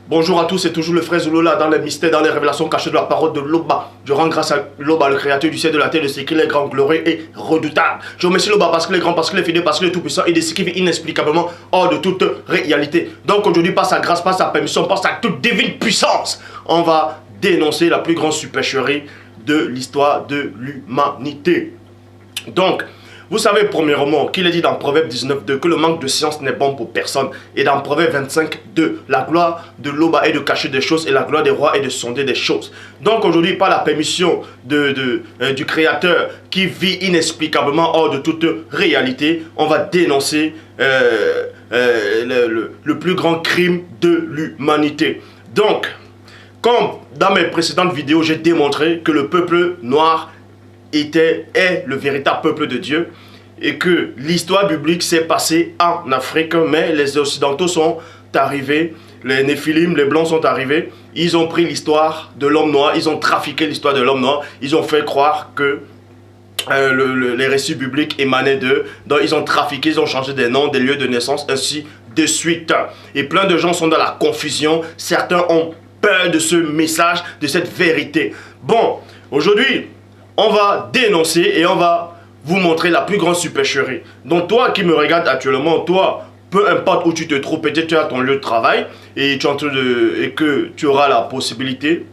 Bonjour à tous, c'est toujours le frère Zoulola dans les mystères, dans les révélations cachées de la parole de Loba. Je rends grâce à Loba, le créateur du ciel et de la terre, de ce qu'il est grand, glorieux et redoutable. Je remercie Loba parce qu'il est grand, parce qu'il est fidèle, parce qu'il est tout puissant et de ce qui vit inexplicablement hors de toute réalité. Donc aujourd'hui, par sa grâce, par sa permission, par sa toute divine puissance, on va dénoncer la plus grande supercherie de l'histoire de l'humanité. Donc, vous savez premièrement qu'il est dit dans Proverbe 19.2 que le manque de science n'est bon pour personne. Et dans Proverbe 25.2, la gloire de Loba est de cacher des choses et la gloire des rois est de sonder des choses. Donc aujourd'hui, par la permission du Créateur qui vit inexplicablement hors de toute réalité, on va dénoncer le plus grand crime de l'humanité. Donc, comme dans mes précédentes vidéos, j'ai démontré que le peuple noir est le véritable peuple de Dieu et que l'histoire biblique s'est passée en Afrique, mais les Occidentaux sont arrivés, les Néphilim, les Blancs sont arrivés, ils ont pris l'histoire de l'homme noir, ils ont trafiqué l'histoire de l'homme noir, ils ont fait croire que les récits bibliques émanaient d'eux, donc ils ont trafiqué, ils ont changé des noms, des lieux de naissance, ainsi de suite. Et plein de gens sont dans la confusion, certains ont peur de ce message, de cette vérité. Bon, aujourd'hui, on va dénoncer et on va vous montrer la plus grande supercherie. Donc toi qui me regardes actuellement, toi, peu importe où tu te trouves, peut-être tu as ton lieu de travail et, et que tu auras la possibilité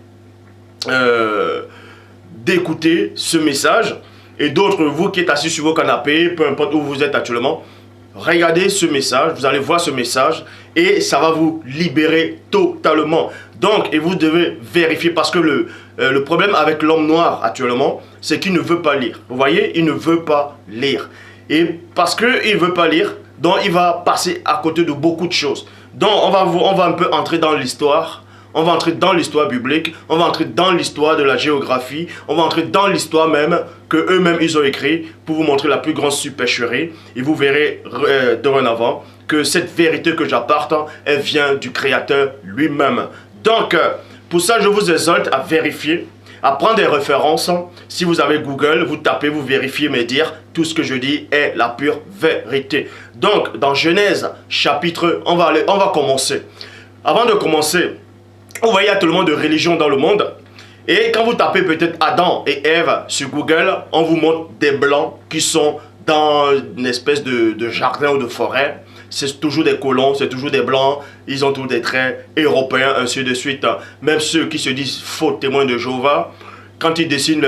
d'écouter ce message. Et d'autres, vous qui êtes assis sur vos canapés, peu importe où vous êtes actuellement, regardez ce message, vous allez voir ce message et ça va vous libérer totalement. Donc, et vous devez vérifier parce que le problème avec l'homme noir actuellement, c'est qu'il ne veut pas lire. Vous voyez, il ne veut pas lire. Et parce qu'il ne veut pas lire, donc il va passer à côté de beaucoup de choses. Donc, on va un peu entrer dans l'histoire. On va entrer dans l'histoire biblique, on va entrer dans l'histoire de la géographie, on va entrer dans l'histoire même que eux-mêmes ils ont écrit pour vous montrer la plus grande supercherie. Et vous verrez dorénavant que cette vérité que j'apporte, elle vient du Créateur lui-même. Donc, pour ça, je vous exhorte à vérifier, à prendre des références. Si vous avez Google, vous tapez, vous vérifiez, mais dire tout ce que je dis est la pure vérité. Donc, dans Genèse, chapitre, on va commencer. Avant de commencer, vous voyez, il y a tellement de religions dans le monde. Et quand vous tapez peut-être Adam et Ève sur Google, on vous montre des blancs qui sont dans une espèce de jardin ou de forêt. C'est toujours des colons, c'est toujours des blancs. Ils ont tous des traits européens, ainsi de suite. Même ceux qui se disent faux témoins de Jéhovah, quand ils dessinent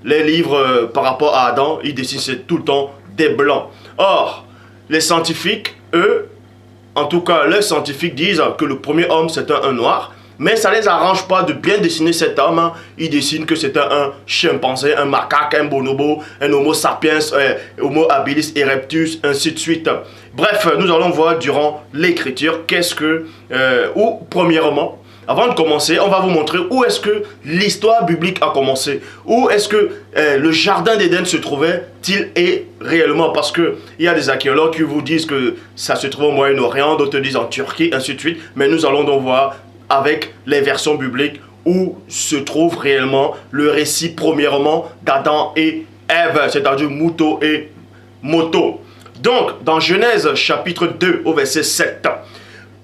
les livres par rapport à Adam, ils dessinent tout le temps des blancs. Or, les scientifiques, eux, en tout cas, les scientifiques disent que le premier homme, c'était un noir. Mais ça ne les arrange pas de bien dessiner cet homme. Ils dessinent que c'était un chimpanzé, un macaque, un bonobo, un homo sapiens, homo habilis erectus, ainsi de suite. Bref, nous allons voir durant l'écriture qu'est-ce que... ou premièrement, avant de commencer, on va vous montrer où est-ce que l'histoire biblique a commencé. Où est-ce que le jardin d'Éden se trouvait-il réellement. Parce qu'il y a des archéologues qui vous disent que ça se trouve au Moyen-Orient, d'autres disent en Turquie, ainsi de suite. Mais nous allons donc voir avec les versions bibliques où se trouve réellement le récit premièrement d'Adam et Ève, c'est-à-dire Mouto et Moto. Donc, dans Genèse chapitre 2 au verset 7,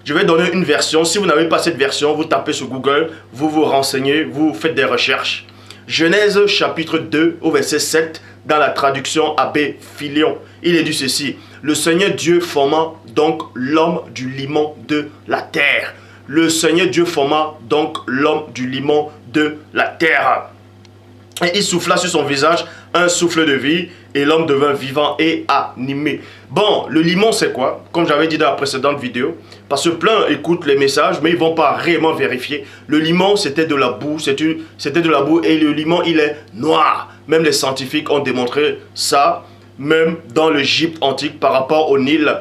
je vais donner une version. Si vous n'avez pas cette version, vous tapez sur Google, vous vous renseignez, vous faites des recherches. Genèse chapitre 2 au verset 7, dans la traduction Abbé Filion, il est dit ceci: le Seigneur Dieu forma donc l'homme du limon de la terre. Le Seigneur Dieu forma donc l'homme du limon de la terre. Et il souffla sur son visage un souffle de vie, et l'homme devint vivant et animé. Bon, le limon c'est quoi? Comme j'avais dit dans la précédente vidéo, parce que plein écoutent les messages, mais ils ne vont pas réellement vérifier. Le limon c'était de la boue, c'était de la boue, et le limon il est noir. Même les scientifiques ont démontré ça, même dans l'Égypte antique par rapport au Nil.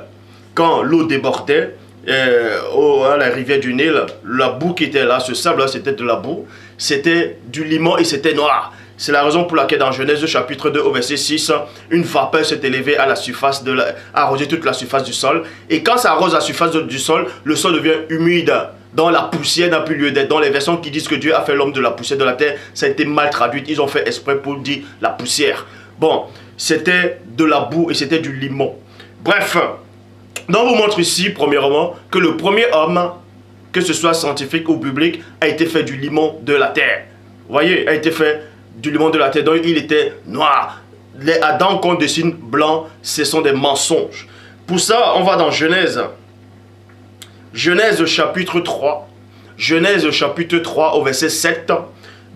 Quand l'eau débordait, à la rivière du Nil, la boue qui était là, ce sable là c'était de la boue, c'était du limon et c'était noir. C'est la raison pour laquelle dans Genèse chapitre 2 au verset 6, une vapeur s'est élevée à la surface arroser toute la surface du sol. Et quand ça arrose la surface du sol, le sol devient humide. Dans la poussière n'a plus lieu d'être. Dans les versions qui disent que Dieu a fait l'homme de la poussière de la terre, ça a été mal traduit. Ils ont fait exprès pour dire la poussière. Bon, c'était de la boue et c'était du limon. Bref, donc on vous montre ici, premièrement, que le premier homme que ce soit scientifique ou biblique, a été fait du limon de la terre. Vous voyez, a été fait du limon de la terre, donc il était noir. Les Adam qu'on dessine blanc, ce sont des mensonges. Pour ça, on va dans Genèse. Genèse chapitre 3. Genèse chapitre 3 au verset 7.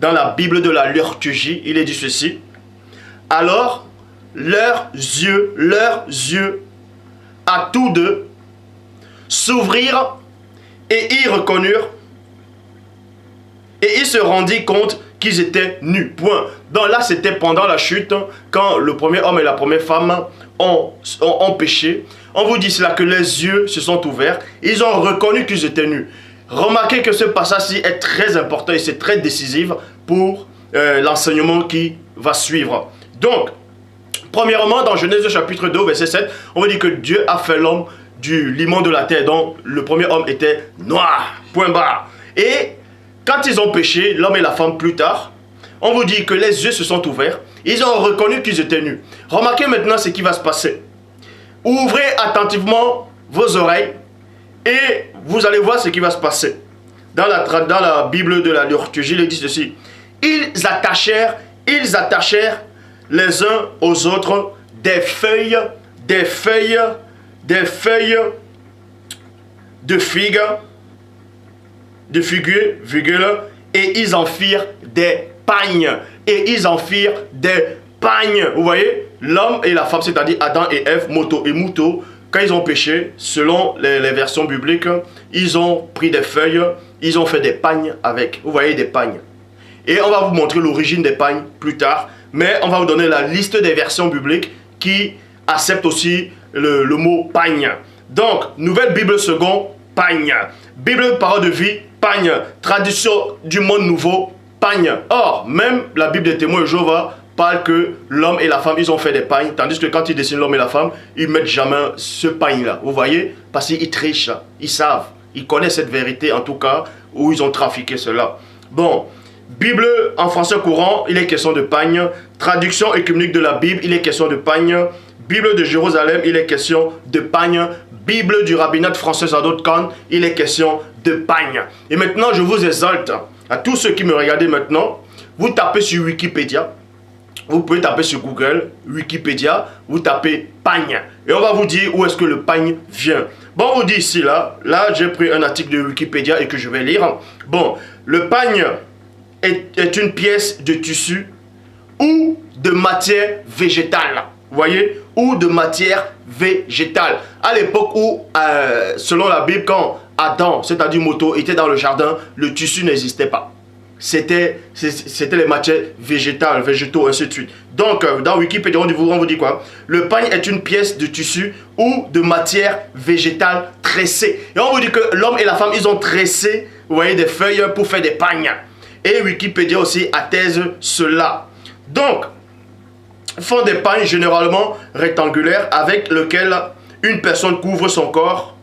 Dans la Bible de la liturgie, il est dit ceci. Alors, leurs yeux, à tous deux, s'ouvrirent et ils reconnurent. Et ils se rendirent compte qu'ils étaient nus. Point. Donc là, c'était pendant la chute, quand le premier homme et la première femme ont péché. On vous dit cela, que les yeux se sont ouverts. Ils ont reconnu qu'ils étaient nus. Remarquez que ce passage-ci est très important et c'est très décisif pour l'enseignement qui va suivre. Donc, premièrement, dans Genèse chapitre 2, verset 7, on va dire que Dieu a fait l'homme du limon de la terre. Donc, le premier homme était noir. Point barre. Et quand ils ont péché, l'homme et la femme plus tard, on vous dit que les yeux se sont ouverts. Ils ont reconnu qu'ils étaient nus. Remarquez maintenant ce qui va se passer. Ouvrez attentivement vos oreilles et vous allez voir ce qui va se passer. Dans la Bible de la liturgie, il dit ceci. Ils attachèrent les uns aux autres des feuilles de figues, et ils en firent des pagnes. Vous voyez, l'homme et la femme, c'est-à-dire Adam et Ève, moto et mouton, quand ils ont péché, selon les versions bibliques, ils ont pris des feuilles, ils ont fait des pagnes avec. Vous voyez, des pagnes. Et on va vous montrer l'origine des pagnes plus tard, mais on va vous donner la liste des versions bibliques qui acceptent aussi le mot pagne. Donc, Nouvelle Bible seconde, pagne. Bible Parole de vie, pagne. Tradition du monde nouveau, pagne. Or, même la Bible des témoins de Jéhovah parle que l'homme et la femme, ils ont fait des pagnes, tandis que quand ils dessinent l'homme et la femme, ils mettent jamais ce pagne-là. Vous voyez? Parce qu'ils trichent, ils savent, ils connaissent cette vérité en tout cas, où ils ont trafiqué cela. Bon, Bible en français courant, il est question de pagne. Traduction œcuménique de la Bible, il est question de pagne. Bible de Jérusalem, il est question de pagne. Bible du rabbinat français Zadok Khan, il est question de pagne. Et maintenant, je vous exalte à tous ceux qui me regardent maintenant, vous tapez sur Wikipédia. Vous pouvez taper sur Google, Wikipédia, vous tapez pagne. Et on va vous dire où est-ce que le pagne vient. Bon, on vous dit ici, là j'ai pris un article de Wikipédia et que je vais lire. Bon, le pagne est une pièce de tissu ou de matière végétale. Vous voyez? Ou de matière végétale. À l'époque où, selon la Bible, quand Adam, c'est-à-dire moto, était dans le jardin, le tissu n'existait pas. C'était les matières végétales, végétaux, ainsi de suite. Donc, dans Wikipédia, on vous dit quoi? Le pagne est une pièce de tissu ou de matière végétale tressée. Et on vous dit que l'homme et la femme, ils ont tressé, vous voyez, des feuilles pour faire des pagnes. Et Wikipédia aussi atteste cela. Donc, font des pagnes généralement rectangulaires avec lesquelles une personne couvre son corps.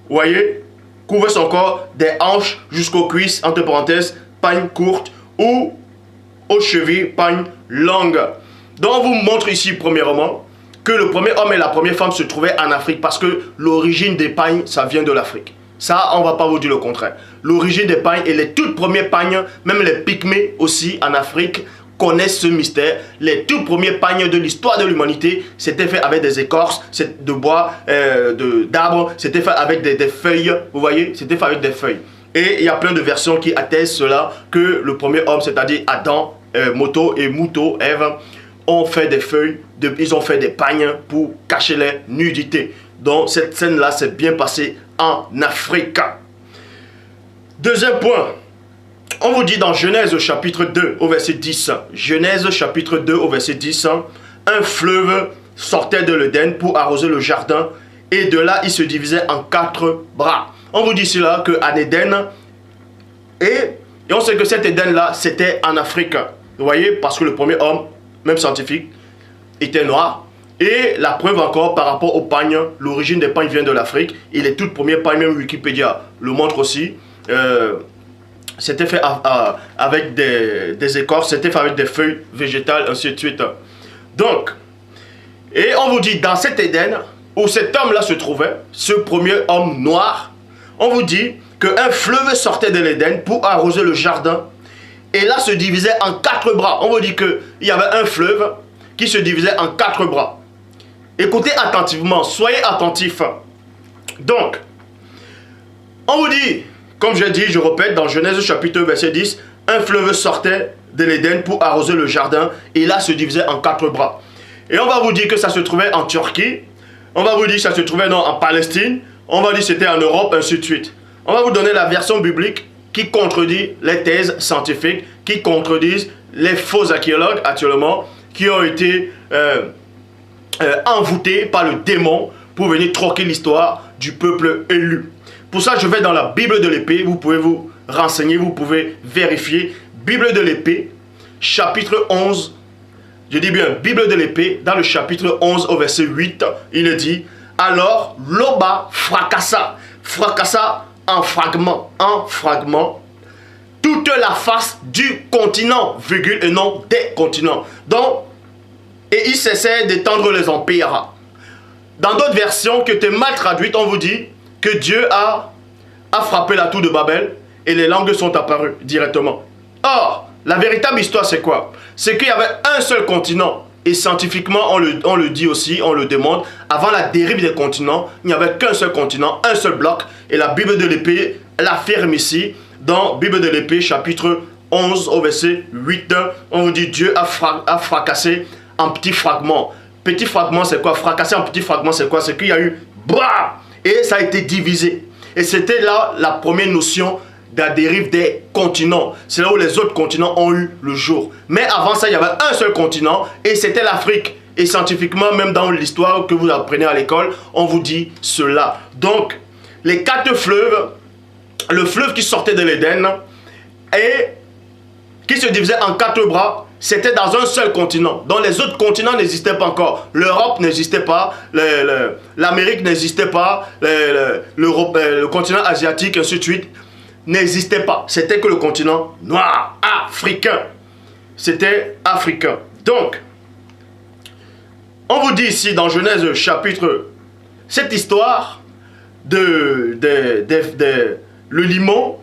Vous voyez? Couvre son corps des hanches jusqu'aux cuisses, entre parenthèses, pagne courte, ou aux chevilles, pagne longue. Donc on vous montre ici premièrement que le premier homme et la première femme se trouvaient en Afrique parce que l'origine des pagnes, ça vient de l'Afrique. Ça, on ne va pas vous dire le contraire. L'origine des pagnes et les toutes premières pagnes, même les pygmées aussi en Afrique, connaissent ce mystère. Les tout premiers pagnes de l'histoire de l'humanité, c'était fait avec des écorces de bois, d'arbres, c'était fait avec des feuilles, vous voyez, c'était fait avec des feuilles. Et il y a plein de versions qui attestent cela, que le premier homme, c'est-à-dire Adam, moto et mouton, Ève, ont fait des feuilles, ils ont fait des pagnes pour cacher les nudités. Donc cette scène-là s'est bien passée en Afrique. Deuxième point, on vous dit dans Genèse chapitre 2 au verset 10, Genèse chapitre 2 au verset 10, un fleuve sortait de l'Éden pour arroser le jardin et de là il se divisait en 4 bras. On vous dit cela qu'en Éden, et on sait que cet Éden-là, c'était en Afrique. Vous voyez, parce que le premier homme, même scientifique, était noir. Et la preuve encore par rapport aux pagnes, l'origine des pagnes vient de l'Afrique. Et les toutes premières pagnes, même Wikipédia le montre aussi, c'était fait avec des écorces, c'était fait avec des feuilles végétales, ainsi de suite. Donc, et on vous dit, dans cet Éden, où cet homme-là se trouvait, ce premier homme noir, on vous dit qu'un fleuve sortait de l'Éden pour arroser le jardin. Et là se divisait en 4 bras. On vous dit qu'il y avait un fleuve qui se divisait en 4 bras. Écoutez attentivement, soyez attentifs. Donc, on vous dit, comme je dis, je répète, dans Genèse chapitre verset 10, un fleuve sortait de l'Éden pour arroser le jardin et là se divisait en 4 bras. Et on va vous dire que ça se trouvait en Turquie, on va vous dire que ça se trouvait en Palestine, on va dire que c'était en Europe, ainsi de suite. On va vous donner la version biblique qui contredit les thèses scientifiques, qui contredisent les faux archéologues actuellement, qui ont été envoûtés par le démon pour venir troquer l'histoire du peuple élu. Pour ça, je vais dans la Bible de l'épée, vous pouvez vous renseigner, vous pouvez vérifier. Bible de l'épée, chapitre 11, je dis bien Bible de l'épée, dans le chapitre 11 au verset 8, il est dit, alors l'Oba fracassa en fragments, toute la face du continent, virgule, et non des continents. Donc, et il cessait d'étendre les empires. Dans d'autres versions qui étaient mal traduites, on vous dit que Dieu a frappé la tour de Babel et les langues sont apparues directement. Or, la véritable histoire c'est quoi? C'est qu'il y avait un seul continent. Et scientifiquement, on le dit aussi, on le demande. Avant la dérive des continents, il n'y avait qu'un seul continent, un seul bloc. Et la Bible de l'épée l'affirme ici, dans Bible de l'épée, chapitre 11, au verset 8. On vous dit, Dieu a fracassé en petits fragments. Petit fragment, c'est quoi? Fracassé en petits fragments, c'est quoi? C'est qu'il y a eu, bah, et ça a été divisé. Et c'était là la première notion de la dérive des continents. C'est là où les autres continents ont eu le jour. Mais avant ça, il y avait un seul continent et c'était l'Afrique. Et scientifiquement, même dans l'histoire que vous apprenez à l'école, on vous dit cela. Donc, les 4 fleuves, le fleuve qui sortait de l'Éden et qui se divisait en 4 bras, c'était dans un seul continent. Donc les autres continents n'existaient pas encore. L'Europe n'existait pas, l'Amérique n'existait pas, le continent asiatique, ainsi de suite, n'existait pas. C'était que le continent noir, africain. C'était africain. Donc, on vous dit ici dans Genèse chapitre, cette histoire le limon,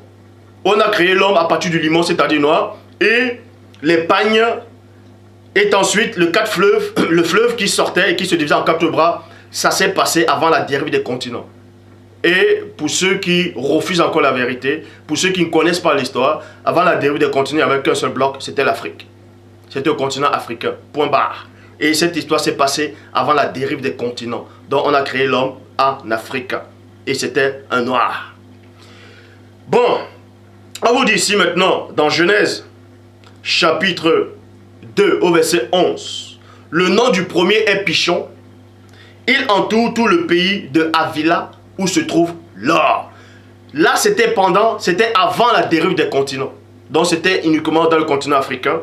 on a créé l'homme à partir du limon, c'est-à-dire noir, et les pagnes, et ensuite le fleuve qui sortait et qui se divisait en 4 bras, ça s'est passé avant la dérive des continents. Et pour ceux qui refusent encore la vérité, pour ceux qui ne connaissent pas l'histoire, avant la dérive des continents, il n'y avait qu'un seul bloc, c'était l'Afrique. C'était le continent africain, point barre. Et cette histoire s'est passée avant la dérive des continents. Donc on a créé l'homme en Afrique. Et c'était un noir. Bon, on vous dit ici maintenant, dans Genèse, chapitre 2, au verset 11. Le nom du premier est Pichon. Il entoure tout le pays de Havila, où se trouve l'or. Là, c'était avant la dérive des continents. Donc, c'était uniquement dans le continent africain.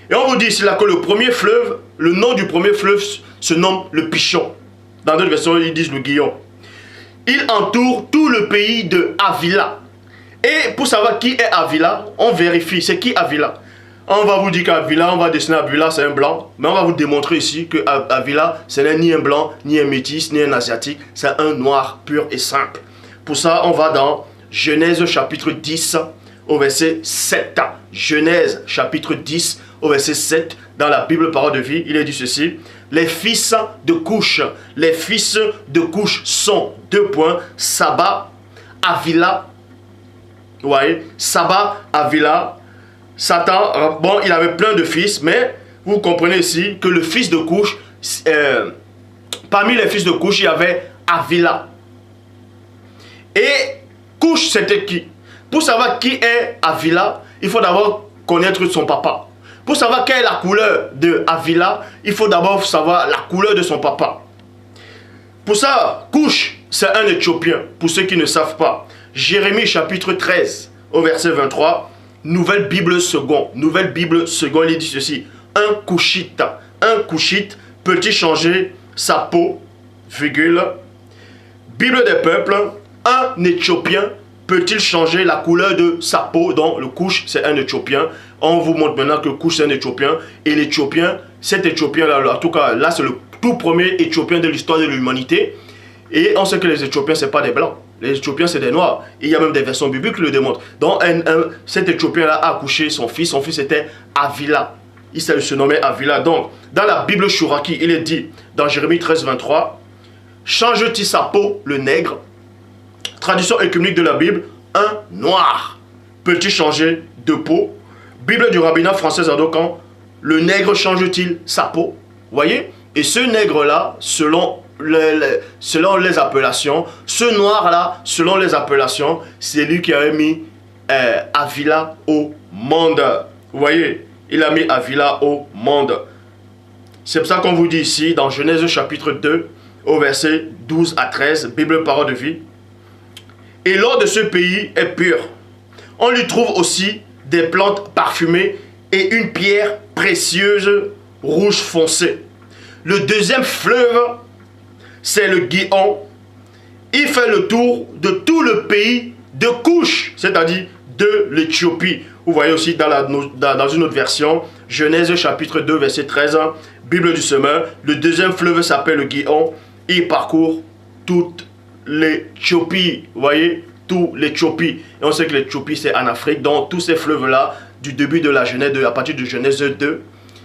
Et on vous dit ici là que le premier fleuve, le nom du premier fleuve se nomme le Pichon. Dans d'autres versions, ils disent le Guillon. Il entoure tout le pays de Havila. Et pour savoir qui est Havila, on vérifie. C'est qui Havila? On va vous dire qu'Havila, on va dessiner Havila, c'est un blanc. Mais on va vous démontrer ici que Havila, ce n'est ni un blanc, ni un métis, ni un asiatique. C'est un noir pur et simple. Pour ça, on va dans Genèse chapitre 10 au verset 7. Genèse chapitre 10 au verset 7. Dans la Bible Parole de vie, il est dit ceci. Les fils de Couche. Les fils de Couche sont, Saba, Havila. Vous voyez, Saba, Havila. Satan, bon, il avait plein de fils, mais vous comprenez ici que le fils de Couche, parmi les fils de Couche, il y avait Havila. Et Couche, c'était qui? Pour savoir qui est Havila, il faut d'abord connaître son papa. Pour savoir quelle est la couleur de Havila, il faut d'abord savoir la couleur de son papa. Pour ça, Couche, c'est un Éthiopien, pour ceux qui ne savent pas. Jérémie chapitre 13, au verset 23. Nouvelle Bible seconde, il dit ceci. Un Couchite peut-il changer sa peau, virgule. Bible des peuples, un Éthiopien peut-il changer la couleur de sa peau? Donc le Couche, c'est un Éthiopien. On vous montre maintenant que Couche, c'est un Éthiopien. Et l'Éthiopien, cet Éthiopien-là, en tout cas, là, c'est le tout premier Éthiopien de l'histoire de l'humanité. Et on sait que les Éthiopiens, ce n'est pas des Blancs. Les Éthiopiens, c'est des Noirs. Il y a même des versions bibliques qui le démontrent. Donc, cet Éthiopien-là a accouché son fils. Son fils était Avila. Il se nommait Avila. Donc, dans la Bible Chouraki, il est dit, dans Jérémie 13, 23, « Change-t-il sa peau, le nègre ?» Traduction œcuménique de la Bible, un noir peut-il changer de peau? Bible du rabbinat français Adokan, le nègre change-t-il sa peau? Voyez? Et ce nègre-là, selon les appellations, ce noir-là, selon les appellations, c'est lui qui avait mis Avila au monde. Vous voyez? Il a mis Avila au monde. C'est pour ça qu'on vous dit ici, dans Genèse chapitre 2, au verset 12 à 13, Bible parole de vie. Et l'eau de ce pays est pure. On lui trouve aussi des plantes parfumées et une pierre précieuse rouge foncé. Le deuxième fleuve, c'est le Gihon. Il fait le tour de tout le pays de Couche, c'est-à-dire de l'Éthiopie. Vous voyez aussi dans une autre version, Genèse chapitre 2, verset 13, Bible du semeur, le deuxième fleuve s'appelle le Gihon. Il parcourt toute l'Éthiopie. Vous voyez, tout l'Éthiopie. Et on sait que l'Éthiopie, c'est en Afrique. Donc, tous ces fleuves-là, du début de la Genèse 2, à partir de Genèse 2,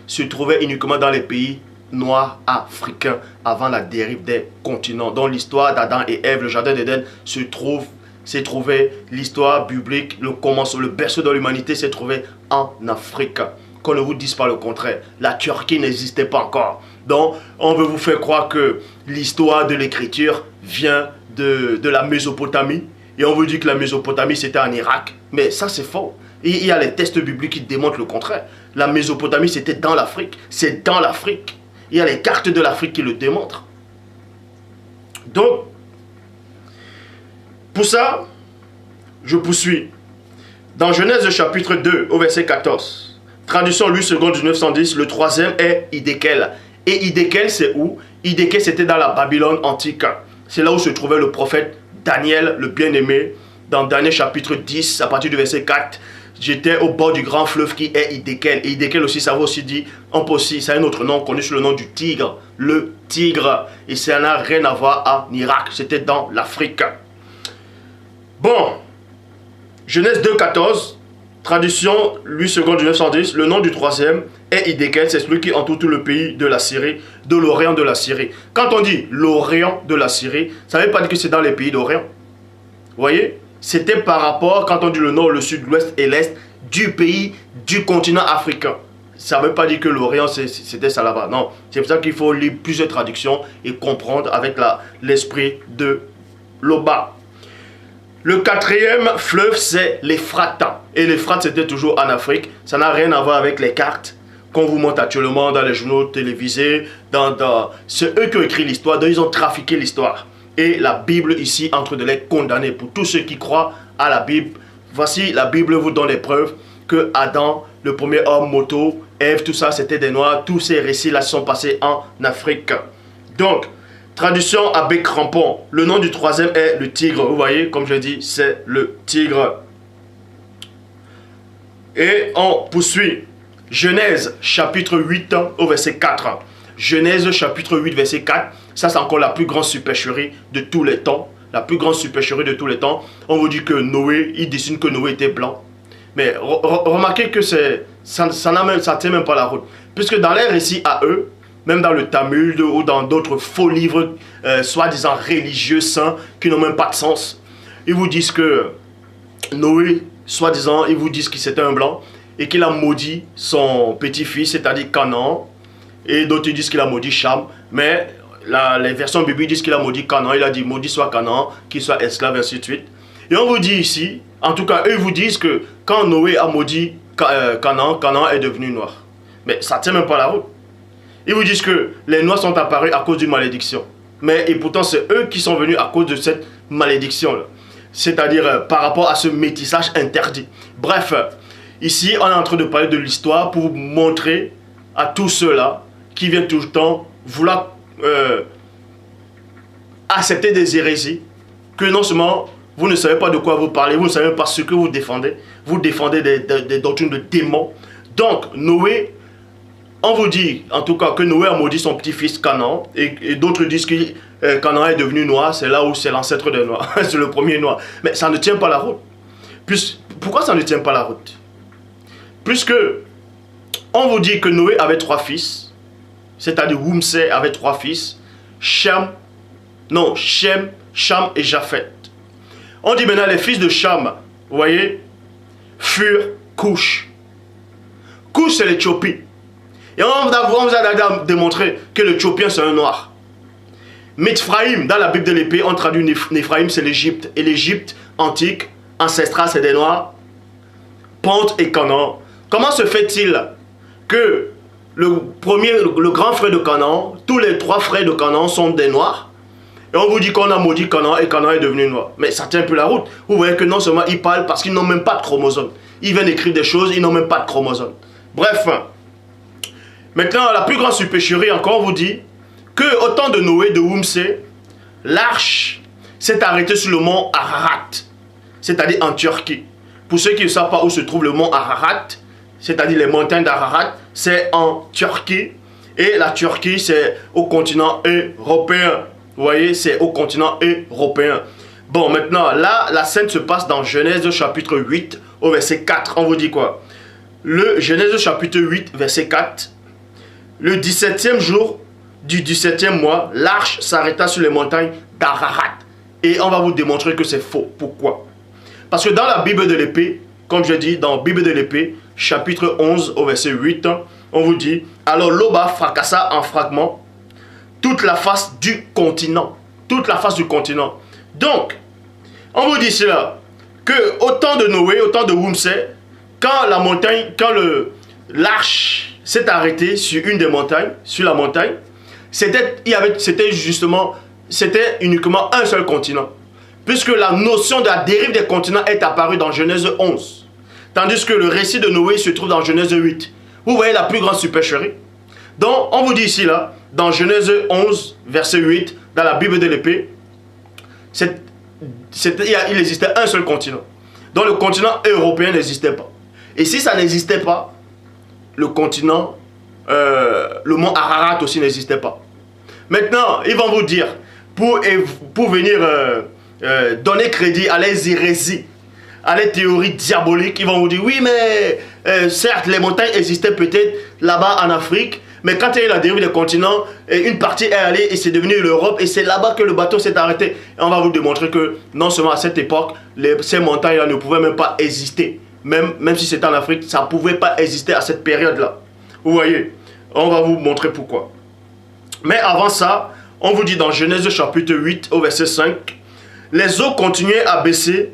se trouvaient uniquement dans les pays noirs africains, avant la dérive des continents. Dans l'histoire d'Adam et Ève, le jardin d'Éden, s'est trouvé, l'histoire biblique, le berceau de l'humanité s'est trouvé en Afrique. Qu'on ne vous dise pas le contraire. La Turquie n'existait pas encore. Donc, on veut vous faire croire que l'histoire de l'écriture vient de la Mésopotamie. Et on vous dit que la Mésopotamie, c'était en Irak. Mais ça, c'est faux. Et il y a les textes bibliques qui démontrent le contraire. La Mésopotamie, c'était dans l'Afrique. C'est dans l'Afrique. Il y a les cartes de l'Afrique qui le démontrent. Donc, pour ça, je poursuis. Dans Genèse chapitre 2, au verset 14, traduction Louis II 1910, le troisième est Idékel. Et Idékel, c'est où? Idékel, c'était dans la Babylone antique. C'est là où se trouvait le prophète Daniel, le bien-aimé. Dans Daniel chapitre 10, à partir du verset 4, j'étais au bord du grand fleuve qui est Idékel. Et Idékel aussi, ça veut aussi dire, c'est un autre nom connu sous le nom du tigre. Le tigre. Et ça n'a rien à voir en Irak. C'était dans l'Afrique. Bon. Genèse 2, 14. Traduction Louis II 1910, le nom du troisième est Idékel, c'est celui qui entoure tout le pays de la Syrie, de l'Orient de la Syrie. Quand on dit l'Orient de la Syrie, ça ne veut pas dire que c'est dans les pays d'Orient. Vous voyez? C'était par rapport, quand on dit le nord, le sud, l'ouest et l'est, du pays, du continent africain. Ça ne veut pas dire que l'Orient, c'était ça là-bas. Non, c'est pour ça qu'il faut lire plusieurs traductions et comprendre avec l'esprit de l'Oba. Le quatrième fleuve, c'est l'Euphrate. Et l'Euphrate, c'était toujours en Afrique. Ça n'a rien à voir avec les cartes qu'on vous montre actuellement dans les journaux télévisés. C'est eux qui ont écrit l'histoire, donc ils ont trafiqué l'histoire. Et la Bible ici, entre de les condamner. Pour tous ceux qui croient à la Bible, voici, la Bible vous donne les preuves que Adam, le premier homme, moto, Ève, tout ça, c'était des Noirs. Tous ces récits-là sont passés en Afrique. Donc, traduction Abbé Crampon. Le nom du troisième est le tigre. Vous voyez, comme je dis, c'est le tigre. Et on poursuit. Genèse chapitre 8 au verset 4. Genèse chapitre 8 verset 4. Ça, c'est encore la plus grande supercherie de tous les temps. La plus grande supercherie de tous les temps. On vous dit que Noé, il dessine que Noé était blanc. Mais remarquez que ça ne tient même pas la route. Puisque dans les récits à eux, même dans le Talmud ou dans d'autres faux livres, soi-disant religieux, saints, qui n'ont même pas de sens, ils vous disent que Noé, soi-disant, ils vous disent que c'était un blanc et qu'il a maudit son petit-fils, c'est-à-dire Canaan, et d'autres disent qu'il a maudit Cham, mais les versions bibliques disent qu'il a maudit Canaan, il a dit maudit soit Canaan, qu'il soit esclave, ainsi de suite. Et on vous dit ici, en tout cas, eux vous disent que quand Noé a maudit Canaan, Canaan est devenu noir. Mais ça ne tient même pas la route. Ils vous disent que les Noirs sont apparus à cause d'une malédiction. Et pourtant, c'est eux qui sont venus à cause de cette malédiction-là. C'est-à-dire par rapport à ce métissage interdit. Bref, ici, on est en train de parler de l'histoire pour vous montrer à tous ceux-là qui viennent tout le temps vouloir accepter des hérésies, que non seulement vous ne savez pas de quoi vous parlez, vous ne savez pas ce que vous défendez des doctrines de démons. Donc, Noé on vous dit en tout cas que Noé a maudit son petit-fils Canaan, et d'autres disent que Canaan est devenu noir, c'est là où c'est l'ancêtre des noirs, c'est le premier noir. Mais ça ne tient pas la route. Pourquoi ça ne tient pas la route? Puisque on vous dit que Noé avait 3 fils, c'est-à-dire Wumsé avait 3 fils, Shem, Cham et Japheth. On dit maintenant les fils de Cham, vous voyez, furent Cush. Cush c'est l'Éthiopie. Et on vous a démontré que l'Éthiopien c'est un noir. Mithraïm, dans la Bible de l'épée, on traduit Néphraïm, c'est l'Égypte. Et l'Égypte antique, ancestrale, c'est des noirs. Ponte et Canaan. Comment se fait-il que le grand frère de Canaan, tous les 3 frères de Canaan sont des noirs? Et on vous dit qu'on a maudit Canaan et Canaan est devenu noir. Mais ça tient un peu la route. Vous voyez que non seulement ils parlent parce qu'ils n'ont même pas de chromosomes. Ils viennent écrire des choses, ils n'ont même pas de chromosomes. Bref. Maintenant, la plus grande supercherie, encore, on vous dit que au temps de Noé, de Wumsé, l'arche s'est arrêtée sur le mont Ararat, c'est-à-dire en Turquie. Pour ceux qui ne savent pas où se trouve le mont Ararat, c'est-à-dire les montagnes d'Ararat, c'est en Turquie. Et la Turquie, c'est au continent européen. Vous voyez, c'est au continent européen. Bon, maintenant, là, la scène se passe dans Genèse chapitre 8, au verset 4. On vous dit quoi? Le Genèse chapitre 8, verset 4. Le 17e jour du 17e mois, l'arche s'arrêta sur les montagnes d'Ararat. Et on va vous démontrer que c'est faux. Pourquoi? Parce que dans la Bible de l'épée, comme je dis, dans la Bible de l'épée, chapitre 11, au verset 8, on vous dit, alors l'Oba fracassa en fragments toute la face du continent. Toute la face du continent. Donc, on vous dit cela, que au temps de Noé, au temps de Wumsé, quand la montagne, quand l'arche s'est arrêtée sur une des montagnes, sur la montagne, c'était uniquement un seul continent. Puisque la notion de la dérive des continents est apparue dans Genèse 11. Tandis que le récit de Noé se trouve dans Genèse 8. Vous voyez la plus grande supercherie. Donc, on vous dit ici, là, dans Genèse 11, verset 8, dans la Bible de l'épée, il existait un seul continent. Donc, le continent européen n'existait pas. Et si ça n'existait pas, le continent, le mont Ararat aussi n'existait pas. Maintenant, ils vont vous dire, pour venir donner crédit à les hérésies, à les théories diaboliques, ils vont vous dire, oui, mais certes, les montagnes existaient peut-être là-bas en Afrique, mais quand il y a eu la dérive des continents, une partie est allée et c'est devenu l'Europe, et c'est là-bas que le bateau s'est arrêté. Et on va vous démontrer que non seulement à cette époque, ces montagnes-là ne pouvaient même pas exister. Même si c'était en Afrique, ça ne pouvait pas exister à cette période-là. Vous voyez, on va vous montrer pourquoi. Mais avant ça, on vous dit dans Genèse chapitre 8 au verset 5, les eaux continuaient à baisser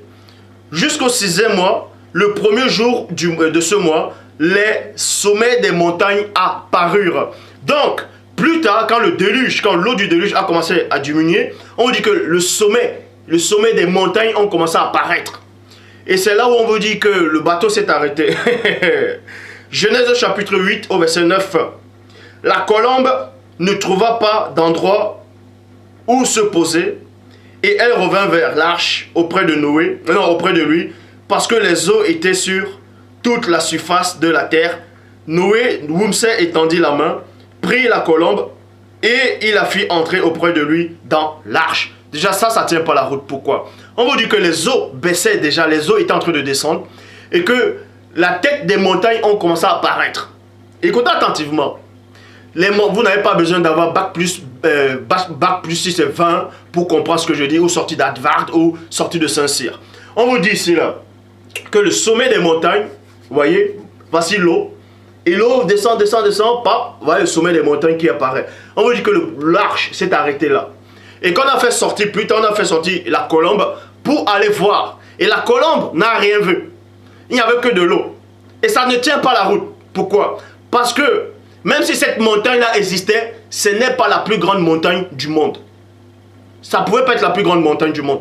jusqu'au 6e mois, le premier jour de ce mois, les sommets des montagnes apparurent. Donc, plus tard, quand l'eau du déluge a commencé à diminuer, on dit que le sommet des montagnes ont commencé à apparaître. Et c'est là où on vous dit que le bateau s'est arrêté. Genèse chapitre 8 au verset 9. La colombe ne trouva pas d'endroit où se poser, et elle revint vers l'arche auprès de lui, parce que les eaux étaient sur toute la surface de la terre. Noé, Wumsé étendit la main, prit la colombe, et il la fit entrer auprès de lui dans l'arche. Déjà ça ne tient pas la route. Pourquoi? On vous dit que les eaux baissaient déjà, les eaux étaient en train de descendre, et que la tête des montagnes ont commencé à apparaître. Écoutez attentivement. Vous n'avez pas besoin d'avoir bac plus 6 et 20 pour comprendre ce que je dis, ou sorti d'Advart, ou sorti de Saint-Cyr. On vous dit ici là, que le sommet des montagnes, vous voyez, voici l'eau, et l'eau descend, pas, vous voyez le sommet des montagnes qui apparaît. On vous dit que l'arche s'est arrêtée là. Et quand on a fait sortir, plus tard on a fait sortir la colombe pour aller voir. Et la colombe n'a rien vu. Il n'y avait que de l'eau. Et ça ne tient pas la route. Pourquoi? Parce que même si cette montagne-là existait, ce n'est pas la plus grande montagne du monde. Ça pouvait pas être la plus grande montagne du monde.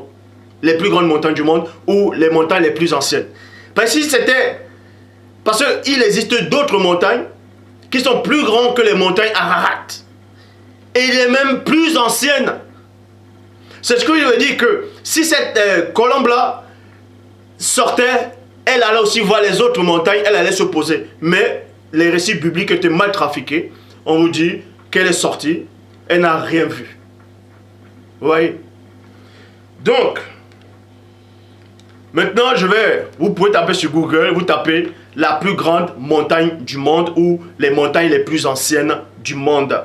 Les plus grandes montagnes du monde ou les montagnes les plus anciennes. Parce qu'il existe d'autres montagnes qui sont plus grandes que les montagnes Ararat. Et il est même plus ancienne. C'est ce que je veux dire que si cette colombe-là sortait, elle allait aussi voir les autres montagnes, elle allait se poser. Mais les récits bibliques étaient mal trafiqués, on vous dit qu'elle est sortie, elle n'a rien vu. Vous voyez? Donc, maintenant, vous pouvez taper sur Google, vous tapez la plus grande montagne du monde ou les montagnes les plus anciennes du monde.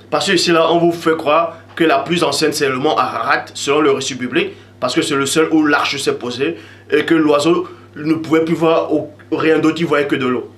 Parce que ici, là, on vous fait croire que la plus ancienne, c'est le mont Ararat, selon le récit biblique, parce que c'est le seul où l'arche s'est posée et que l'oiseau ne pouvait plus voir rien d'autre, il voyait que de l'eau.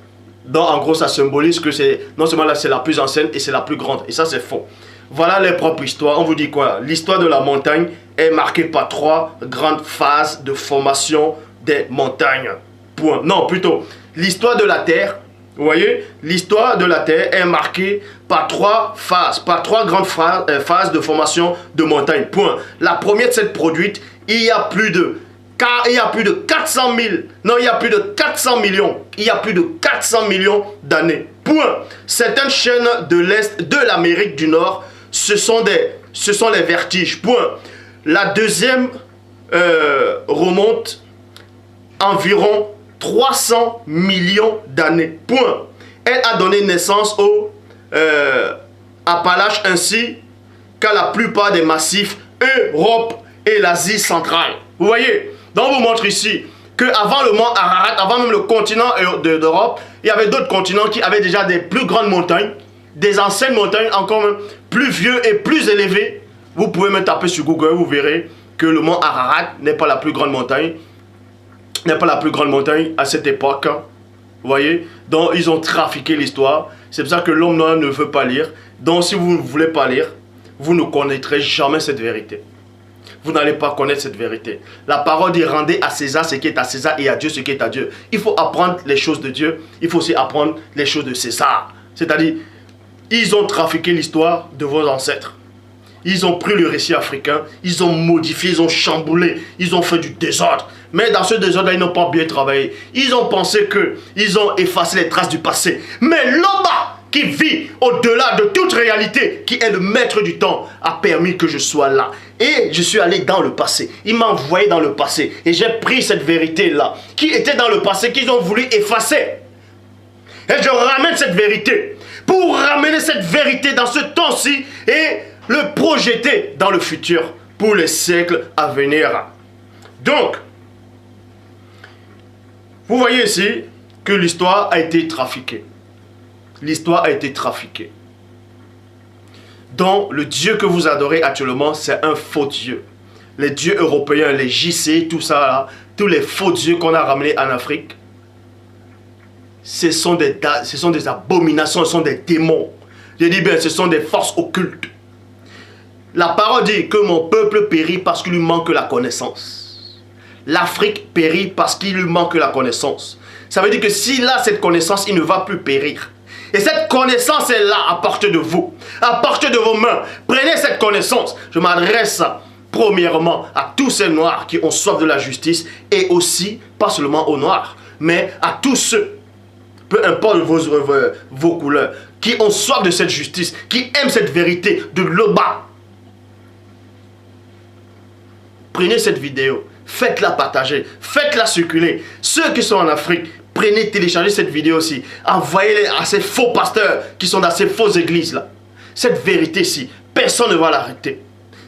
Donc, en gros, ça symbolise que non seulement là, c'est la plus ancienne et c'est la plus grande. Et ça, c'est faux. Voilà les propres histoires. On vous dit quoi? L'histoire de la montagne est marquée par 3 grandes phases de formation des montagnes. Point. Non, plutôt, l'histoire de la Terre, vous voyez, l'histoire de la Terre est marquée par 3 phases, par 3 grandes phases de formation de montagnes. Point. La première s'est produite il y a plus de 400 000, non, il y a plus de 400 millions, il y a plus de 400 millions d'années. Point. Certaines chaînes de l'Est de l'Amérique du Nord, ce sont les vertiges. Point. La deuxième remonte environ 300 millions d'années. Point. Elle a donné naissance aux Appalaches ainsi qu'à la plupart des massifs Europe et l'Asie centrale. Vous voyez? Donc on vous montre ici qu'avant le mont Ararat, avant même le continent d'Europe, il y avait d'autres continents qui avaient déjà des plus grandes montagnes, des anciennes montagnes encore même plus vieux et plus élevées. Vous pouvez me taper sur Google, vous verrez que le mont Ararat n'est pas la plus grande montagne, à cette époque. Vous voyez? Donc ils ont trafiqué l'histoire. C'est pour ça que l'homme noir ne veut pas lire. Donc si vous ne voulez pas lire, vous ne connaîtrez jamais cette vérité. Vous n'allez pas connaître cette vérité. La parole dit: rendez à César ce qui est à César et à Dieu ce qui est à Dieu. Il faut apprendre les choses de Dieu. Il faut aussi apprendre les choses de César. C'est-à-dire, ils ont trafiqué l'histoire de vos ancêtres. Ils ont pris le récit africain, ils ont modifié, ils ont chamboulé, ils ont fait du désordre. Mais dans ce désordre-là, ils n'ont pas bien travaillé. Ils ont pensé qu'ils ont effacé les traces du passé. Mais l'Oba, qui vit au-delà de toute réalité, qui est le maître du temps, a permis que je sois là. Et je suis allé dans le passé. Il m'a envoyé dans le passé. Et j'ai pris cette vérité-là, qui était dans le passé, qu'ils ont voulu effacer. Et je ramène cette vérité, pour ramener cette vérité dans ce temps-ci, et le projeter dans le futur, pour les siècles à venir. Donc, vous voyez ici, que l'histoire a été trafiquée. L'histoire a été trafiquée. Donc, le Dieu que vous adorez actuellement, c'est un faux Dieu. Les dieux européens, les JC, tout ça là, tous les faux dieux qu'on a ramenés en Afrique, ce sont des abominations, ce sont des démons. Je dis bien, ce sont des forces occultes. La parole dit que mon peuple périt parce qu'il lui manque la connaissance. L'Afrique périt parce qu'il lui manque la connaissance. Ça veut dire que s'il a cette connaissance, il ne va plus périr. Et cette connaissance est là, à portée de vous, à portée de vos mains. Prenez cette connaissance. Je m'adresse premièrement à tous ces noirs qui ont soif de la justice et aussi, pas seulement aux noirs, mais à tous ceux, peu importe vos couleurs, qui ont soif de cette justice, qui aiment cette vérité de l'Oba. Prenez cette vidéo, faites-la partager, faites-la circuler. Ceux qui sont en Afrique, prenez, téléchargez cette vidéo aussi. Envoyez-les à ces faux pasteurs qui sont dans ces fausses églises là. Cette vérité-ci, personne ne va l'arrêter.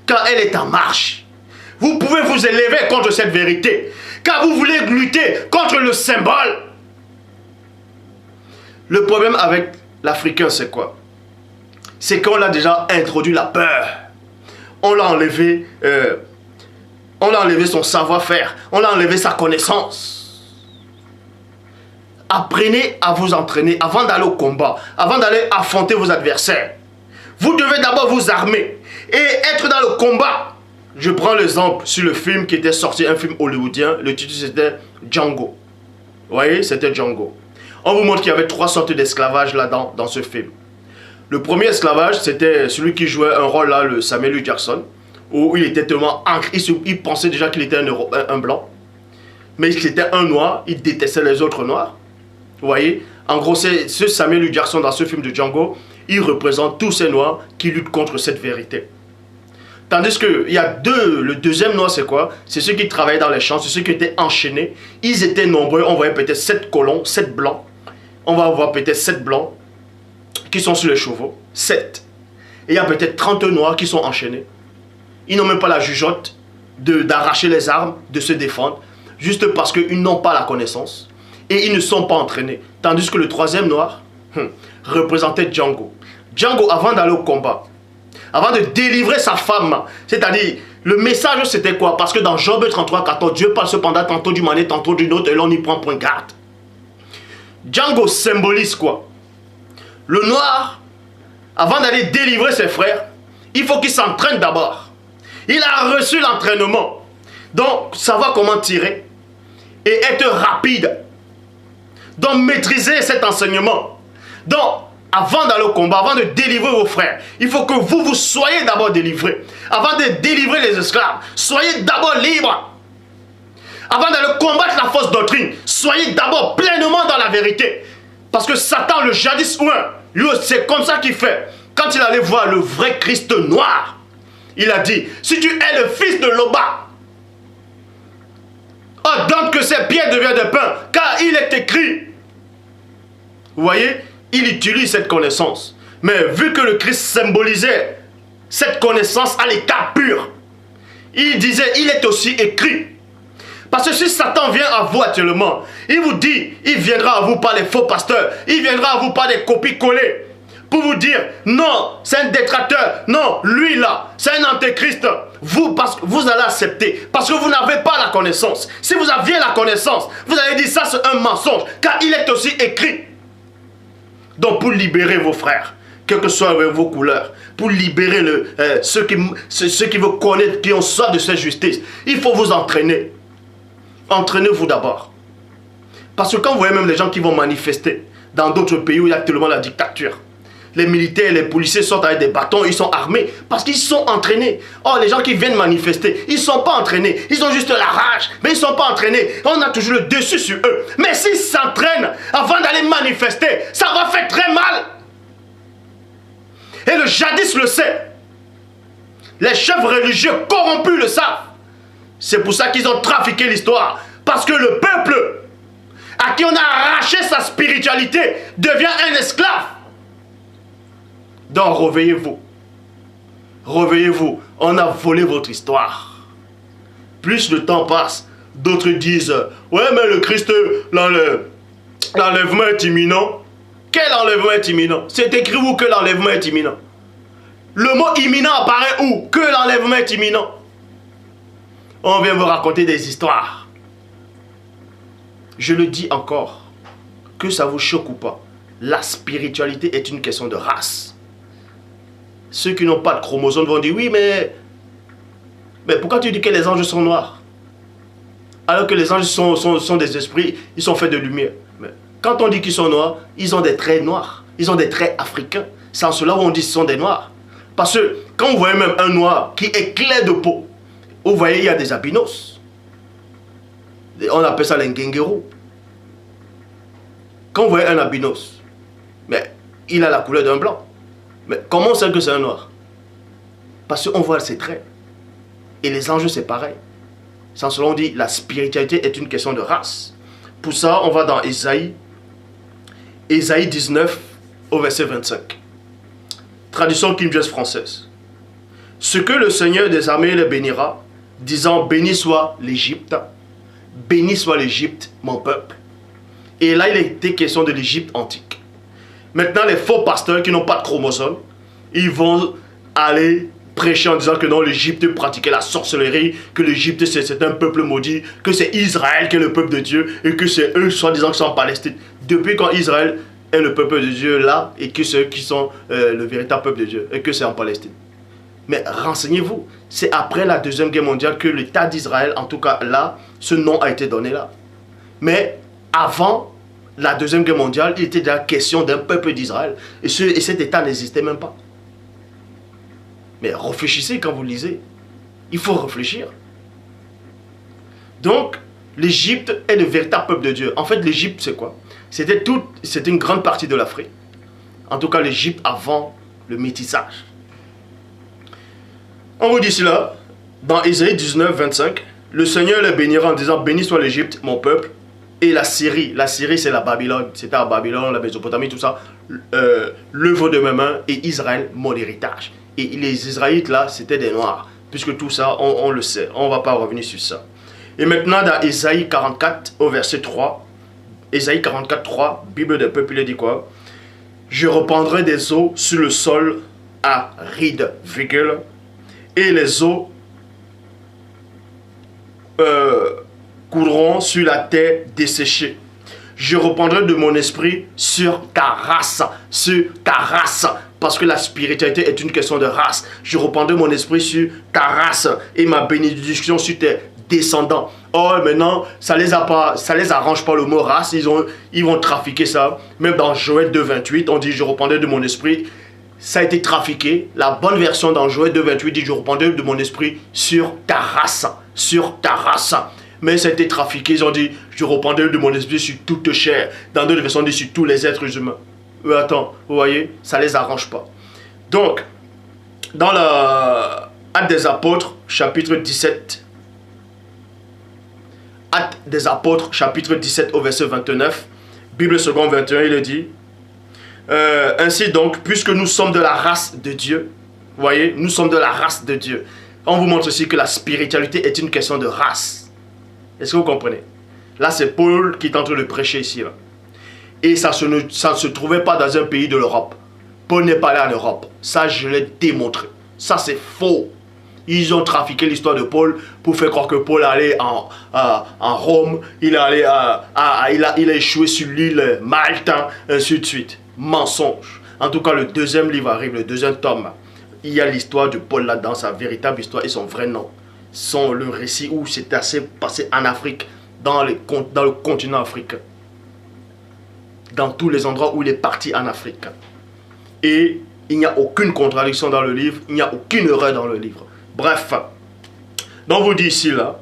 Car elle est en marche. Vous pouvez vous élever contre cette vérité. Car vous voulez lutter contre le symbole. Le problème avec l'Africain, c'est quoi? C'est qu'on a déjà introduit la peur. On l'a enlevé son savoir-faire. On l'a enlevé sa connaissance. Apprenez à vous entraîner avant d'aller au combat, avant d'aller affronter vos adversaires. Vous devez d'abord vous armer et être dans le combat. Je prends l'exemple sur le film qui était sorti, un film hollywoodien. Le titre c'était Django. Vous voyez, c'était Django. On vous montre qu'il y avait 3 sortes d'esclavage là-dedans, dans ce film. Le premier esclavage, c'était celui qui jouait un rôle là, le Samuel L. Jackson, où il était tellement ancré, il pensait déjà qu'il était un blanc. Mais c'était un noir, il détestait les autres noirs. Vous voyez, en gros, c'est ce Samuel L. Jackson dans ce film de Django, il représente tous ces noirs qui luttent contre cette vérité. Tandis que le deuxième noir, c'est quoi? C'est ceux qui travaillaient dans les champs, c'est ceux qui étaient enchaînés. Ils étaient nombreux, on voyait peut-être 7 colons, 7 blancs. on va avoir peut-être 7 blancs qui sont sur les chevaux. 7. Et il y a peut-être 30 noirs qui sont enchaînés. Ils n'ont même pas la jugeote d'arracher les armes, de se défendre, juste parce qu'ils n'ont pas la connaissance. Et ils ne sont pas entraînés. Tandis que le troisième noir représentait Django. Django, avant d'aller au combat, avant de délivrer sa femme, c'est-à-dire, le message c'était quoi? Parce que dans Job 33, 14, Dieu parle cependant tantôt d'une manière, tantôt d'une autre, et l'on y prend point garde. Django symbolise quoi? Le noir, avant d'aller délivrer ses frères, il faut qu'il s'entraîne d'abord. Il a reçu l'entraînement. Donc, savoir comment tirer et être rapide. Donc, maîtriser cet enseignement. Donc, avant d'aller au combat, avant de délivrer vos frères, il faut que vous soyez d'abord délivrés. Avant de délivrer les esclaves, soyez d'abord libres. Avant d'aller combattre la fausse doctrine, soyez d'abord pleinement dans la vérité. Parce que Satan, le jadis ouin, lui, c'est comme ça qu'il fait. Quand il allait voir le vrai Christ noir, il a dit, si tu es le fils de Loba, ordonne que ces pierres deviennent de pain, car il est écrit. Vous voyez, il utilise cette connaissance. Mais vu que le Christ symbolisait cette connaissance à l'état pur, il disait, il est aussi écrit. Parce que si Satan vient à vous actuellement, il vous dit, il viendra à vous par les faux pasteurs, il viendra à vous par des copies-collées, pour vous dire, non, c'est un détracteur, non, lui là, c'est un antéchrist. Vous, parce que vous allez accepter, parce que vous n'avez pas la connaissance. Si vous aviez la connaissance, vous allez dire, ça c'est un mensonge, car il est aussi écrit. Donc pour libérer vos frères, quelles que soient vos couleurs, pour libérer ceux qui vous connaissent, qui ont soif de cette justice, il faut vous entraîner. Entraînez-vous d'abord. Parce que quand vous voyez même les gens qui vont manifester dans d'autres pays où il y a tellement la dictature, les militaires, les policiers sortent avec des bâtons, ils sont armés parce qu'ils sont entraînés. Or, les gens qui viennent manifester, ils ne sont pas entraînés. Ils ont juste la rage, mais ils ne sont pas entraînés. On a toujours le dessus sur eux. Mais s'ils s'entraînent avant d'aller manifester, ça va faire très mal. Et le jadis le sait. Les chefs religieux corrompus le savent. C'est pour ça qu'ils ont trafiqué l'histoire. Parce que le peuple à qui on a arraché sa spiritualité devient un esclave. Donc réveillez-vous. Réveillez-vous. On a volé votre histoire. Plus le temps passe, d'autres disent, ouais mais le Christ, l'enlèvement est imminent. Quel enlèvement est imminent? C'est écrit où que l'enlèvement est imminent? Le mot imminent apparaît où? Que l'enlèvement est imminent. On vient vous raconter des histoires. Je le dis encore, que ça vous choque ou pas, la spiritualité est une question de race. Ceux qui n'ont pas de chromosomes vont dire, oui, mais pourquoi tu dis que les anges sont noirs? Alors que les anges sont des esprits, ils sont faits de lumière. Mais quand on dit qu'ils sont noirs, ils ont des traits noirs, ils ont des traits africains. C'est en cela où on dit qu'ils sont des noirs. Parce que quand vous voyez même un noir qui est clair de peau, vous voyez, il y a des albinos. On appelle ça les Ngengero. Quand vous voyez un albinos, mais il a la couleur d'un blanc. Mais comment on sait que c'est un noir? Parce qu'on voit ses traits. Et les anges, c'est pareil. Sans cela, on dit la spiritualité est une question de race. Pour ça, on va dans Ésaïe 19, au verset 25. Traduction King James française. Ce que le Seigneur des armées le bénira, disant, béni soit l'Égypte, mon peuple. Et là, il était question de l'Égypte antique. Maintenant, les faux pasteurs qui n'ont pas de chromosomes, ils vont aller prêcher en disant que non, l'Égypte pratiquait la sorcellerie, que l'Égypte c'est un peuple maudit, que c'est Israël qui est le peuple de Dieu, et que c'est eux, soi-disant, qui sont en Palestine. Depuis quand Israël est le peuple de Dieu là, et que ceux qui sont le véritable peuple de Dieu, et que c'est en Palestine. Mais renseignez-vous, c'est après la Deuxième Guerre mondiale que l'État d'Israël, en tout cas là, ce nom a été donné là. Mais avant la Deuxième Guerre mondiale, il était déjà question d'un peuple d'Israël. Et cet État n'existait même pas. Mais réfléchissez quand vous lisez. Il faut réfléchir. Donc, l'Égypte est le véritable peuple de Dieu. En fait, l'Égypte, c'est quoi? C'était une grande partie de l'Afrique. En tout cas, l'Égypte avant le métissage. On vous dit cela dans Ésaïe 19, 25. Le Seigneur les bénira en disant, béni soit l'Égypte, mon peuple, Et la Syrie, c'est la Babylone. C'était à Babylone, la Mésopotamie, tout ça. L'œuvre de mes mains et Israël, mon héritage. Et les Israélites là, c'était des Noirs. Puisque tout ça, on le sait. On ne va pas revenir sur ça. Et maintenant, dans Ésaïe 44, au verset 3, Ésaïe 44, 3, Bible des peuples, il dit quoi? Je reprendrai des eaux sur le sol aride, virgule, et les eaux coudront sur la terre desséchée. Je reprendrai de mon esprit sur ta race, parce que la spiritualité est une question de race. Je reprendrai mon esprit sur ta race et ma bénédiction sur tes descendants. Oh, maintenant, ça les arrange pas le mot race, ils vont trafiquer ça. Même dans Joël 2,28, on dit je reprendrai de mon esprit. Ça a été trafiqué. La bonne version dans Joël 2,28 dit je reprendrai de mon esprit sur ta race, Mais ça a été trafiqué, ils ont dit je reprendrai de mon esprit sur toute chair. Dans d'autres versions, on dit sur tous les êtres humains. Mais attends, vous voyez, ça les arrange pas. Donc, dans la Actes des Apôtres, chapitre 17, Actes des Apôtres, chapitre 17 au verset 29, Bible seconde 21, il est dit ainsi donc, puisque nous sommes de la race de Dieu, vous voyez, nous sommes de la race de Dieu. On vous montre aussi que la spiritualité est une question de race. Est-ce que vous comprenez? Là, c'est Paul qui est en train de prêcher ici. Là. Et ça ne se trouvait pas dans un pays de l'Europe. Paul n'est pas allé en Europe. Ça, je l'ai démontré. Ça, c'est faux. Ils ont trafiqué l'histoire de Paul pour faire croire que Paul allait en Rome. Il a échoué sur l'île Malte, ainsi de suite. Mensonge. En tout cas, le deuxième livre arrive, le deuxième tome. Il y a l'histoire de Paul là-dedans, sa véritable histoire et son vrai nom. Le récit où c'est passé en Afrique, dans le continent africain. Dans tous les endroits où il est parti en Afrique. Et il n'y a aucune contradiction dans le livre, il n'y a aucune erreur dans le livre. Bref, donc vous dit ici là,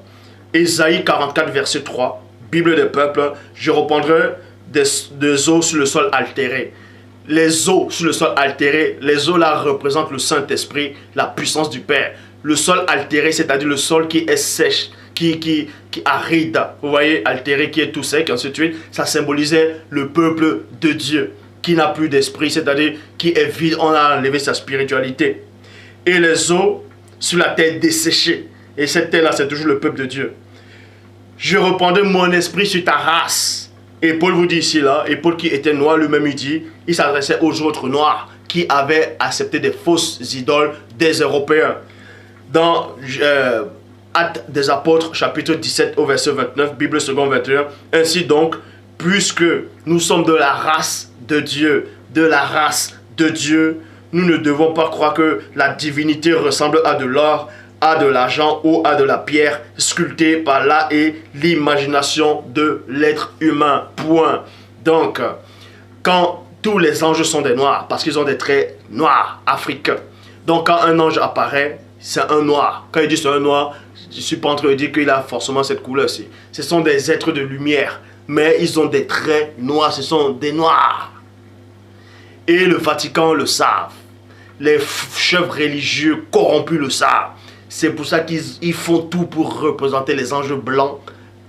Ésaïe 44 verset 3, Bible des peuples, je reprendrai des eaux sur le sol altéré. Les eaux sur le sol altéré, les eaux là représentent le Saint-Esprit, la puissance du Père. Le sol altéré, c'est-à-dire le sol qui est sèche, qui aride, vous voyez, altéré, qui est tout sec, ainsi de suite, ça symbolisait le peuple de Dieu, qui n'a plus d'esprit, c'est-à-dire qui est vide, on a enlevé sa spiritualité. Et les eaux sur la terre desséchée, et cette terre-là, c'est toujours le peuple de Dieu. Je reprendrai mon esprit sur ta race. Et Paul vous dit ici, là, et Paul qui était noir lui-même, il dit, il s'adressait aux autres noirs qui avaient accepté des fausses idoles des Européens. Dans Actes des Apôtres, chapitre 17 au verset 29, Bible seconde 21, ainsi donc, puisque nous sommes de la race de Dieu, nous ne devons pas croire que la divinité ressemble à de l'or, à de l'argent ou à de la pierre sculptée par là et l'imagination de l'être humain. Point. Donc, quand tous les anges sont des noirs, parce qu'ils ont des traits noirs, africains. Donc, quand un ange apparaît, c'est un noir. Quand il dit c'est un noir, je ne suis pas en train de dire qu'il a forcément cette couleur-ci. Ce sont des êtres de lumière, mais ils ont des traits noirs, ce sont des noirs. Et le Vatican le savent. Les chefs religieux corrompus le savent. C'est pour ça qu'ils font tout pour représenter les anges blancs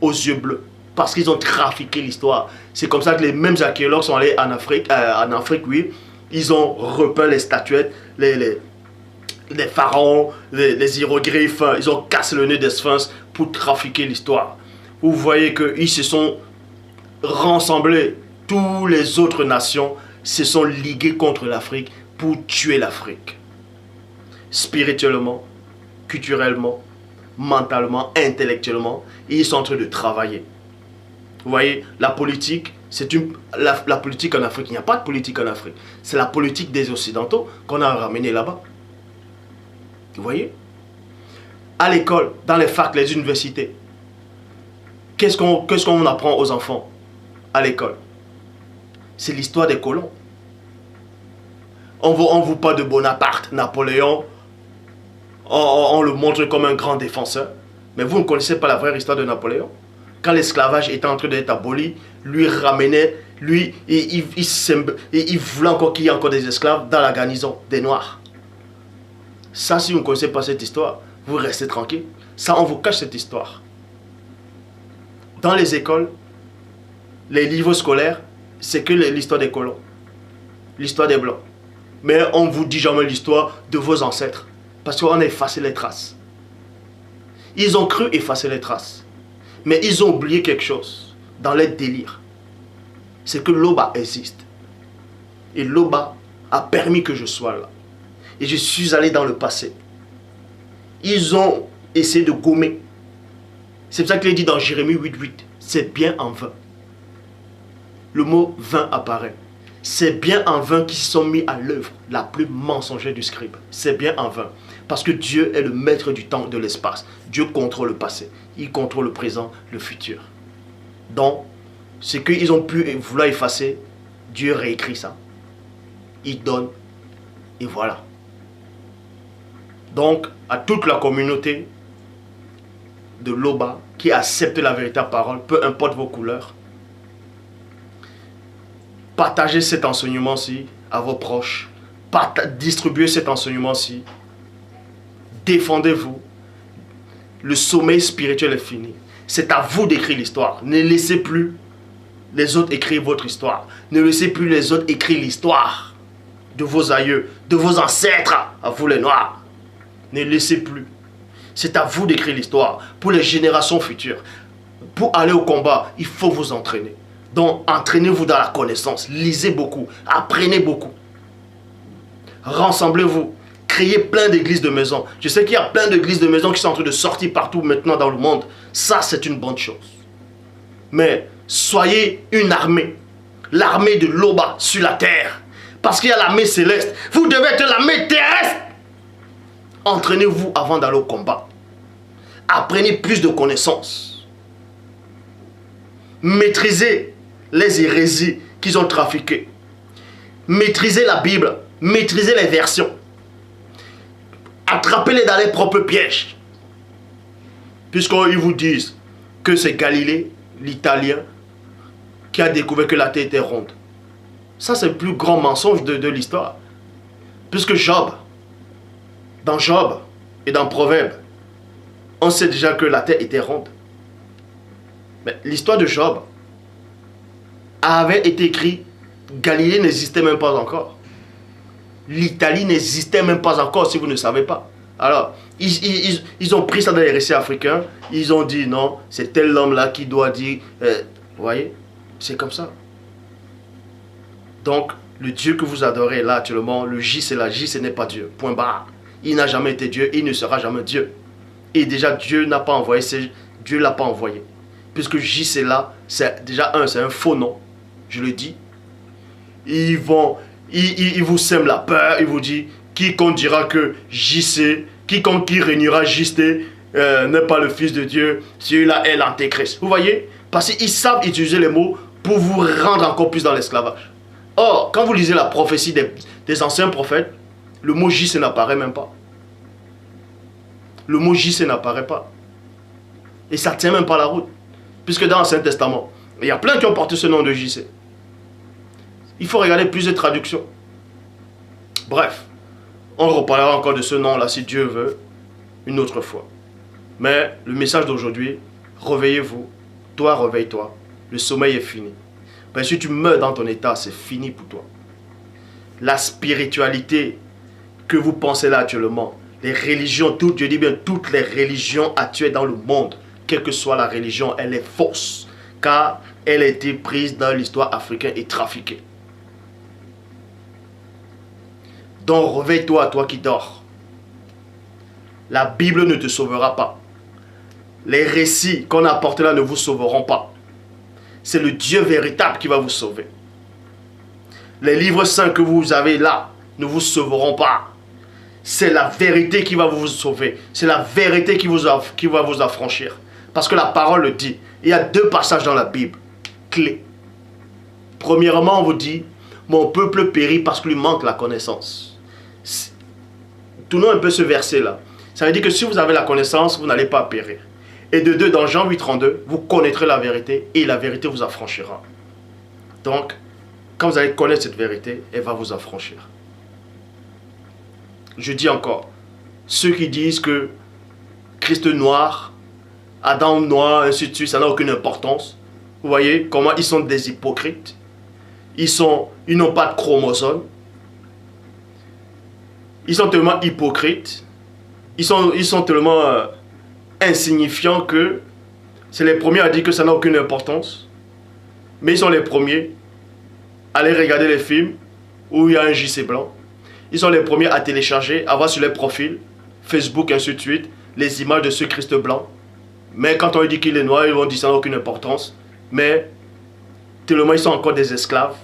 aux yeux bleus. Parce qu'ils ont trafiqué l'histoire. C'est comme ça que les mêmes archéologues sont allés en Afrique, oui. Ils ont repeint les statuettes, les pharaons, les hiéroglyphes. Ils ont cassé le nez des sphinx pour trafiquer l'histoire. Vous voyez qu'ils se sont rassemblés. Toutes les autres nations se sont liguées contre l'Afrique pour tuer l'Afrique. Spirituellement, culturellement, mentalement, intellectuellement, ils sont en train de travailler. Vous voyez, la politique, c'est la politique en Afrique. Il n'y a pas de politique en Afrique. C'est la politique des Occidentaux qu'on a ramené là-bas. Vous voyez? À l'école, dans les facs, les universités, qu'est-ce qu'on apprend aux enfants à l'école? C'est l'histoire des colons. On vous parle de Bonaparte, Napoléon, on le montre comme un grand défenseur. Mais vous ne connaissez pas la vraie histoire de Napoléon. Quand l'esclavage était en train d'être aboli, lui ramenait, il voulait encore qu'il y ait encore des esclaves dans la garnison des Noirs. Ça, si vous ne connaissez pas cette histoire, vous restez tranquille. Ça, on vous cache cette histoire. Dans les écoles, les livres scolaires, c'est que l'histoire des colons, l'histoire des blancs. Mais on ne vous dit jamais l'histoire de vos ancêtres. Parce qu'on a effacé les traces. Ils ont cru effacer les traces. Mais ils ont oublié quelque chose dans leur délire. C'est que Loba existe. Et Loba a permis que je sois là. Et je suis allé dans le passé. Ils ont essayé de gommer. C'est pour ça qu'il est dit dans Jérémie 8:8. C'est bien en vain. Le mot vain apparaît. C'est bien en vain qu'ils se sont mis à l'œuvre la plus mensongère du scribe. C'est bien en vain. Parce que Dieu est le maître du temps, de l'espace. Dieu contrôle le passé. Il contrôle le présent, le futur. Donc, ce qu'ils ont pu vouloir effacer, Dieu réécrit ça. Il donne. Et voilà. Donc, à toute la communauté de Loba qui accepte la véritable parole, peu importe vos couleurs, partagez cet enseignement-ci à vos proches. Distribuez cet enseignement-ci. Défendez-vous. Le sommeil spirituel est fini. C'est à vous d'écrire l'histoire. Ne laissez plus les autres écrire votre histoire. Ne laissez plus les autres écrire l'histoire de vos aïeux, de vos ancêtres, à vous les Noirs. Ne laissez plus. C'est à vous d'écrire l'histoire pour les générations futures. Pour aller au combat, il faut vous entraîner. Donc, entraînez-vous dans la connaissance. Lisez beaucoup. Apprenez beaucoup. Rassemblez-vous. Créez plein d'églises de maison. Je sais qu'il y a plein d'églises de maison qui sont en train de sortir partout maintenant dans le monde. Ça, c'est une bonne chose. Mais soyez une armée. L'armée de Loba sur la terre. Parce qu'il y a l'armée céleste. Vous devez être l'armée terrestre. Entraînez-vous avant d'aller au combat. Apprenez plus de connaissances. Maîtrisez les hérésies qu'ils ont trafiquées. Maîtrisez la Bible. Maîtrisez les versions. Attrapez-les dans les propres pièges. Puisqu'ils vous disent que c'est Galilée, l'Italien, qui a découvert que la terre était ronde. Ça, c'est le plus grand mensonge de l'histoire. Puisque dans Job et dans Proverbe, on sait déjà que la terre était ronde. Mais l'histoire de Job avait été écrite, Galilée n'existait même pas encore. L'Italie n'existait même pas encore, si vous ne savez pas. Alors, ils ont pris ça dans les récits africains. Ils ont dit non, c'est tel homme-là qui doit dire. Vous voyez, c'est comme ça. Donc, le Dieu que vous adorez là actuellement, le J c'est la J, ce n'est pas Dieu. Point barre. Il n'a jamais été Dieu, il ne sera jamais Dieu. Et déjà, Dieu n'a pas envoyé, Dieu ne l'a pas envoyé. Puisque J c'est là, c'est déjà c'est un faux nom. Je le dis. Ils vous sèment la peur, ils vous disent, quiconque dira que JC, quiconque qui régnera JC n'est pas le Fils de Dieu, celui-là est l'Antéchrist. Vous voyez? Parce qu'ils savent utiliser les mots pour vous rendre encore plus dans l'esclavage. Or, quand vous lisez la prophétie des anciens prophètes, le mot JC n'apparaît même pas. Le mot JC n'apparaît pas. Et ça ne tient même pas la route. Puisque dans l'Ancien Testament, il y a plein qui ont porté ce nom de JC. Il faut regarder plus de traductions. Bref, on reparlera encore de ce nom-là, si Dieu veut, une autre fois. Mais le message d'aujourd'hui, réveillez-vous. Toi, réveille-toi. Le sommeil est fini. Ben, si tu meurs dans ton état, c'est fini pour toi. La spiritualité que vous pensez là actuellement, les religions, je dis bien toutes les religions actuelles dans le monde, quelle que soit la religion, elle est fausse. Car elle a été prise dans l'histoire africaine et trafiquée. Donc réveille-toi, toi qui dors. La Bible ne te sauvera pas. Les récits qu'on a apportés là ne vous sauveront pas. C'est le Dieu véritable qui va vous sauver. Les livres saints que vous avez là ne vous sauveront pas. C'est la vérité qui va vous sauver. C'est la vérité qui va vous affranchir. Parce que la parole le dit. Il y a 2 passages dans la Bible clés. Premièrement, on vous dit, mon peuple périt parce qu'il lui manque la connaissance. Tournons un peu ce verset-là. Ça veut dire que si vous avez la connaissance, vous n'allez pas périr. Et de 2, dans Jean 8:32, vous connaîtrez la vérité et la vérité vous affranchira. Donc, quand vous allez connaître cette vérité, elle va vous affranchir. Je dis encore, ceux qui disent que Christ noir, Adam noir, ainsi de suite, ça n'a aucune importance, Vous voyez comment ils sont des hypocrites. Ils n'ont pas de chromosomes. Ils sont tellement hypocrites. Ils sont tellement insignifiants que c'est les premiers à dire que ça n'a aucune importance. Mais ils sont les premiers à aller regarder les films où il y a un JC blanc. Ils sont les premiers à télécharger, à voir sur les profils, Facebook, ainsi de suite, les images de ce Christ blanc. Mais quand on lui dit qu'il est noir, ils vont dire que ça n'a aucune importance. Mais tellement ils sont encore des esclaves,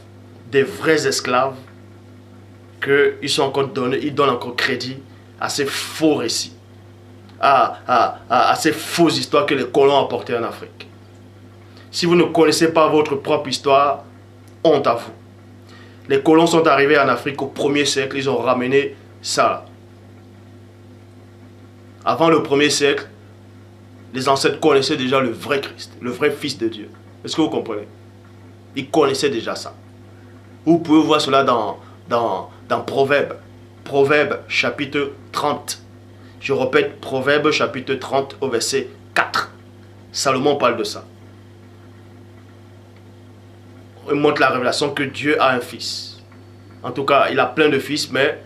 des vrais esclaves, qu'ils sont encore ils donnent encore crédit à ces faux récits, à ces fausses histoires que les colons ont apportées en Afrique. Si vous ne connaissez pas votre propre histoire, honte à vous. Les colons sont arrivés en Afrique au 1er siècle, ils ont ramené ça. Avant le 1er siècle, les ancêtres connaissaient déjà le vrai Christ, le vrai Fils de Dieu. Est-ce que vous comprenez? Ils connaissaient déjà ça. Vous pouvez voir cela dans Proverbes. Proverbes chapitre 30. Je répète, Proverbes chapitre 30 au verset 4. Salomon parle de ça. Il montre la révélation que Dieu a un fils. En tout cas, il a plein de fils, mais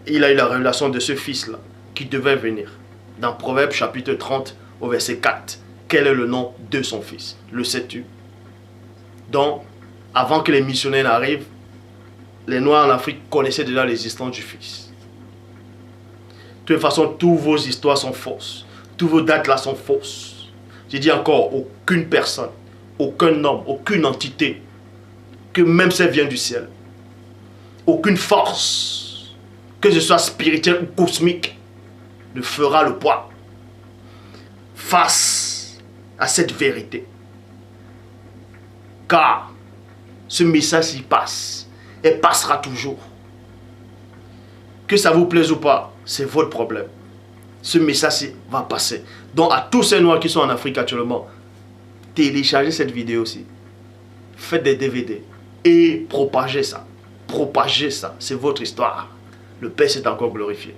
il a eu la révélation de ce fils-là qui devait venir. Dans Proverbes chapitre 30 au verset 4. Quel est le nom de son fils? Le sais-tu? Donc, avant que les missionnaires n'arrivent, les Noirs en Afrique connaissaient déjà l'existence du Fils. De toute façon, toutes vos histoires sont fausses. Toutes vos dates là sont fausses. J'ai dit encore, aucune personne, aucun homme, aucune entité, que même si elle vient du ciel, aucune force, que ce soit spirituelle ou cosmique, ne fera le poids face à cette vérité. Car ce message y passe et passera toujours. Que ça vous plaise ou pas, c'est votre problème. Ce message va passer. Donc à tous ces Noirs qui sont en Afrique actuellement, téléchargez cette vidéo aussi. Faites des DVD et propagez ça. Propagez ça. C'est votre histoire. Le Père s'est encore glorifié.